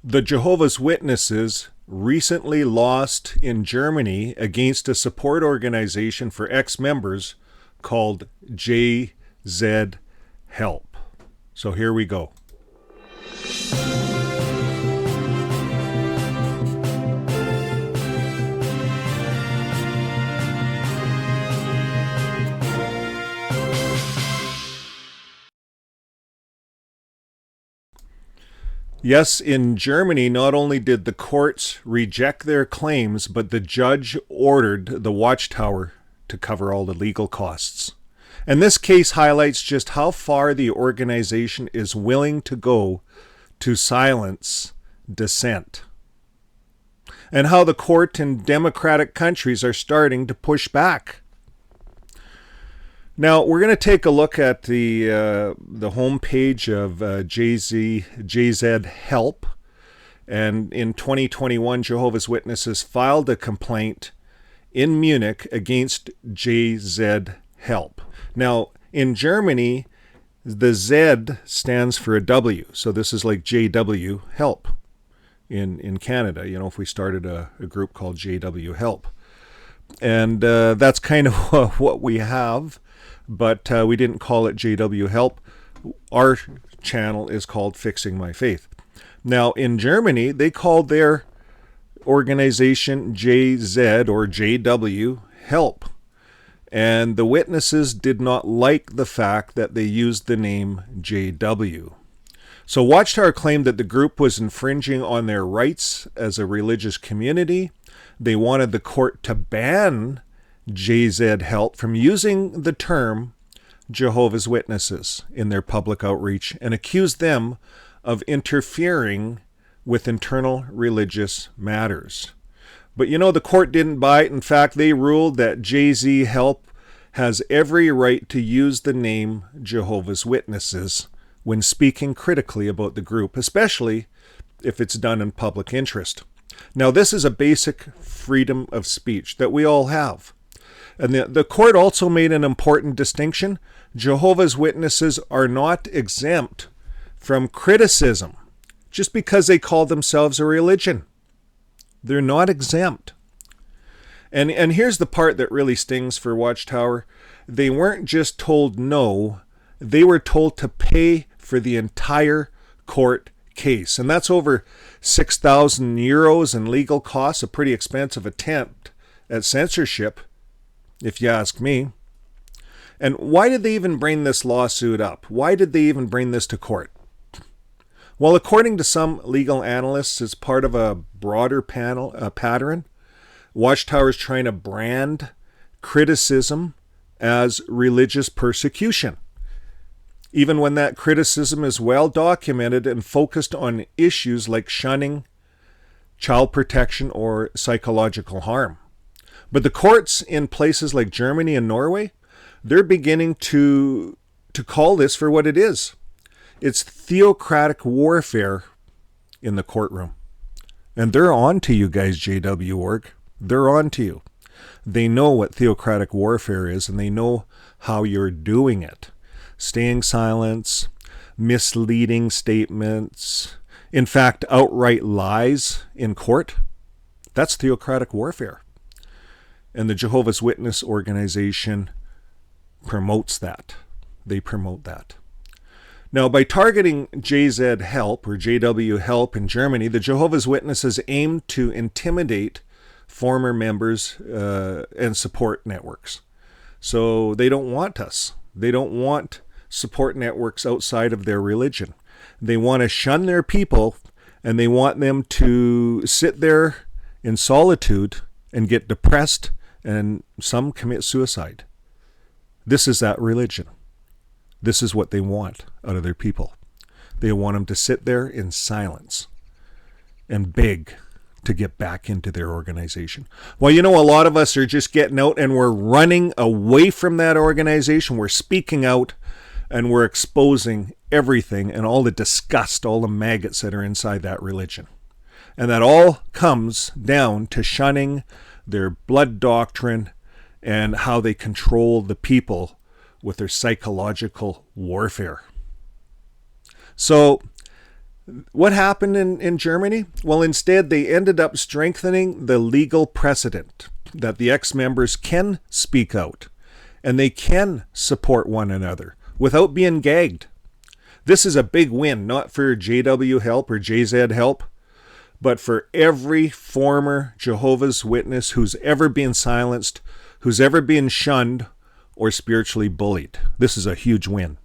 The Jehovah's Witnesses recently lost in Germany against a support organization for ex-members called JZ Help. So here we go. Yes, in Germany, not only did the courts reject their claims, but the judge ordered the Watchtower to cover all the legal costs. And this case highlights just how far the organization is willing to go to silence dissent, and how the court in democratic countries are starting to push back. Now, we're going to take a look at the homepage of JZ Help. And in 2021, Jehovah's Witnesses filed a complaint in Munich against JZ Help. Now, in Germany, the Z stands for a W. So this is like JW Help in Canada. You know, if we started a group called JW Help. And that's kind of what we have. But we didn't call it JW Help. Our channel is called Fixing My Faith. Now, in Germany, they called their organization JZ or JW Help. And the witnesses did not like the fact that they used the name JW. So Watchtower claimed that the group was infringing on their rights as a religious community. They wanted the court to ban JZ Help from using the term Jehovah's Witnesses in their public outreach and accused them of interfering with internal religious matters. But you know, the court didn't buy it. In fact, they ruled that JZ Help has every right to use the name Jehovah's Witnesses when speaking critically about the group, especially if it's done in public interest. Now, this is a basic freedom of speech that we all have. And the court also made an important distinction. Jehovah's Witnesses are not exempt from criticism just because they call themselves a religion. They're not exempt. And here's the part that really stings for Watchtower. They weren't just told no, they were told to pay for the entire court case. And that's over 6,000 euros in legal costs, a pretty expensive attempt at censorship, if you ask me. And why did they even bring this lawsuit up? Why did they even bring this to court? Well, according to some legal analysts, it's part of a broader pattern. Watchtower is trying to brand criticism as religious persecution, even when that criticism is well documented and focused on issues like shunning, child protection, or psychological harm. But the courts in places like Germany and Norway, they're beginning to call this for what it is. It's theocratic warfare in the courtroom. And they're on to you guys, JW.org. They're on to you. They know what theocratic warfare is, and they know how you're doing it. Staying silent, misleading statements, in fact, outright lies in court. That's theocratic warfare. And the Jehovah's Witness organization promotes that. They promote that. Now, by targeting JZ Help or JW Help in Germany, the Jehovah's Witnesses aim to intimidate former members and support networks. So they don't want us. They don't want support networks outside of their religion. They want to shun their people, and they want them to sit there in solitude and get depressed, and some commit suicide. This is that religion. This is what they want out of their people. They want them to sit there in silence and beg to get back into their organization. Well, you know, a lot of us are just getting out and we're running away from that organization. We're speaking out and we're exposing everything and all the disgust, all the maggots that are inside that religion. And that all comes down to shunning their blood doctrine and how they control the people with their psychological warfare. So What happened in Germany? Well, instead, they ended up strengthening the legal precedent that the ex-members can speak out and they can support one another without being gagged. This is a big win, not for JW Help or JZ Help, but for every former Jehovah's Witness who's ever been silenced, who's ever been shunned or spiritually bullied. This is a huge win.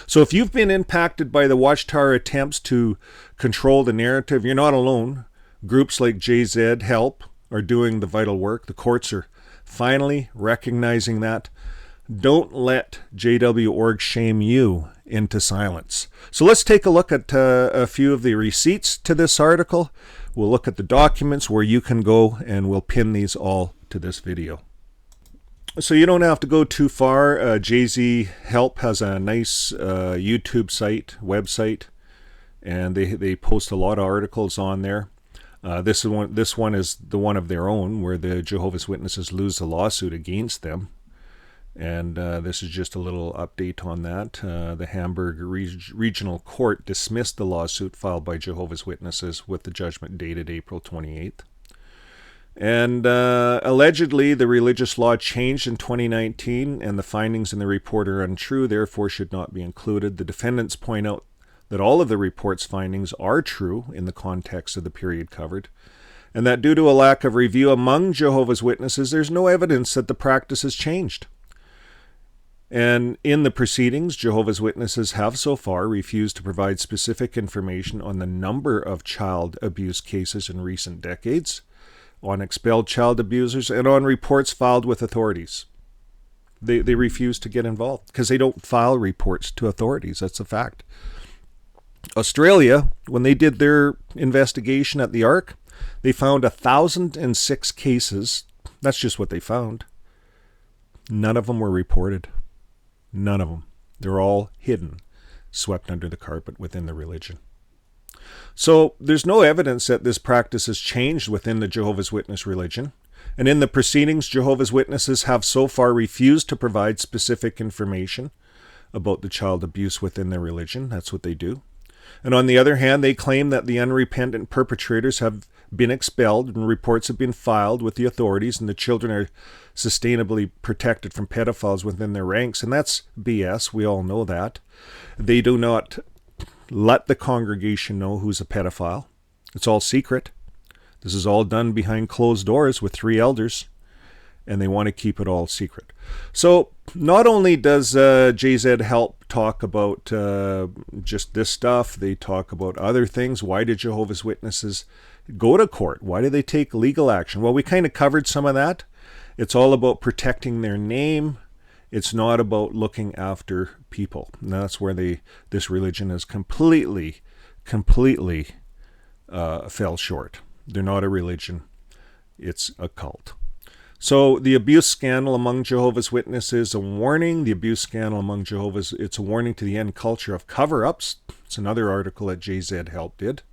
So if you've been impacted by the Watchtower attempts to control the narrative, you're not alone. Groups like JZ Help are doing the vital work. The courts are finally recognizing that. Don't let JW.org shame you into silence. So let's take a look at a few of the receipts to this article. We'll look at the documents where you can go, and we'll pin these all to this video. So you don't have to go too far. JZ Help has a nice YouTube website, and they post a lot of articles on there. This one is the one of their own, where the Jehovah's Witnesses lose the lawsuit against them. And this is just a little update on that. The Hamburg Regional Court dismissed the lawsuit filed by Jehovah's Witnesses with the judgment dated April 28th. And allegedly, the religious law changed in 2019, and the findings in the report are untrue, therefore should not be included. The defendants point out that all of the report's findings are true in the context of the period covered, and that due to a lack of review among Jehovah's Witnesses, there's no evidence that the practice has changed. And in the proceedings, Jehovah's Witnesses have so far refused to provide specific information on the number of child abuse cases in recent decades, on expelled child abusers, and on reports filed with authorities. They refuse to get involved because they don't file reports to authorities. That's a fact. Australia, when they did their investigation at the Ark, they found 1,006 cases. That's just what they found. None of them were reported. None of them. They're all hidden, swept under the carpet within the religion. So there's no evidence that this practice has changed within the Jehovah's Witness religion. And in the proceedings, Jehovah's Witnesses have so far refused to provide specific information about the child abuse within their religion. That's what they do. And on the other hand, they claim that the unrepentant perpetrators have been expelled and reports have been filed with the authorities and the children are sustainably protected from pedophiles within their ranks. And that's BS. We all know that. They do not let the congregation know who's a pedophile. It's all secret. This is all done behind closed doors with 3 elders, and they want to keep it all secret. So not only does JZ Help talk about just this stuff, they talk about other things. Why did Jehovah's Witnesses go to court? Why do they take legal action? Well, we kind of covered some of that. It's all about protecting their name. It's not about looking after people. And that's where this religion has completely fell short. They're not a religion. It's a cult. So the abuse scandal among Jehovah's Witnesses, a warning. The abuse scandal among Jehovah's, it's a warning to the end culture of cover-ups. It's another article that JZ Help did.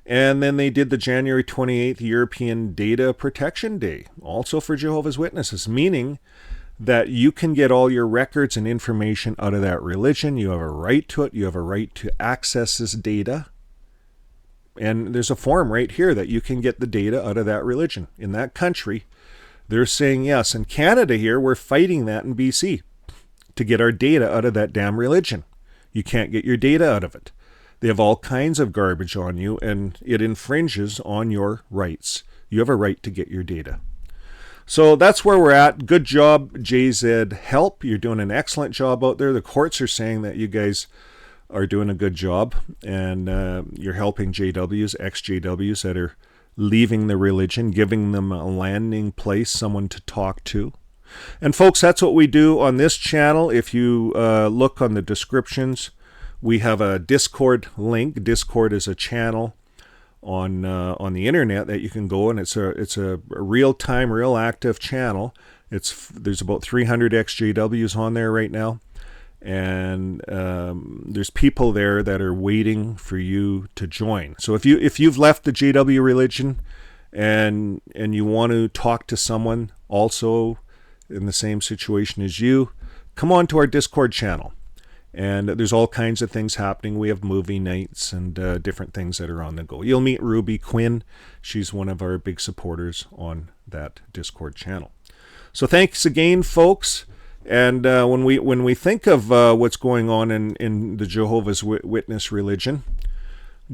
And then they did the January 28th European Data Protection Day, also for Jehovah's Witnesses, meaning that you can get all your records and information out of that religion. You have a right to it. You have a right to access this data. And there's a form right here that you can get the data out of that religion. In that country, they're saying yes. In Canada here, we're fighting that in BC to get our data out of that damn religion. You can't get your data out of it. They have all kinds of garbage on you, and it infringes on your rights. You have a right to get your data. So that's where we're at. Good job, JZ Help. You're doing an excellent job out there. The courts are saying that you guys are doing a good job, and you're helping JWs, ex-JWs that are leaving the religion, giving them a landing place, someone to talk to. And folks, that's what we do on this channel. If you look on the descriptions, we have a Discord link. Discord is a channel on the internet that you can go, and it's a real-time, real active channel. There's about 300 ex-JWs on there right now, and there's people there that are waiting for you to join. So if you've left the JW religion and you want to talk to someone also in the same situation as you, come on to our Discord channel. And there's all kinds of things happening. We have movie nights and different things that are on the go. You'll meet Ruby Quinn. She's one of our big supporters on that Discord channel. So thanks again, folks. And when we think of what's going on in the Jehovah's Witness religion,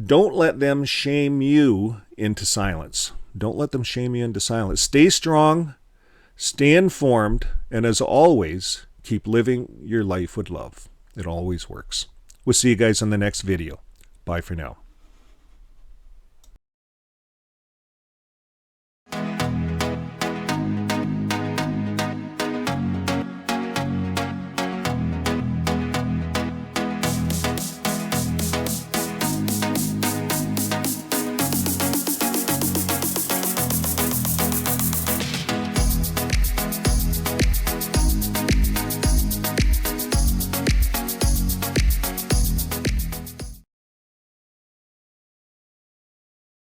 don't let them shame you into silence. Don't let them shame you into silence. Stay strong, stay informed, and as always, keep living your life with love. It always works. We'll see you guys on the next video. Bye for now.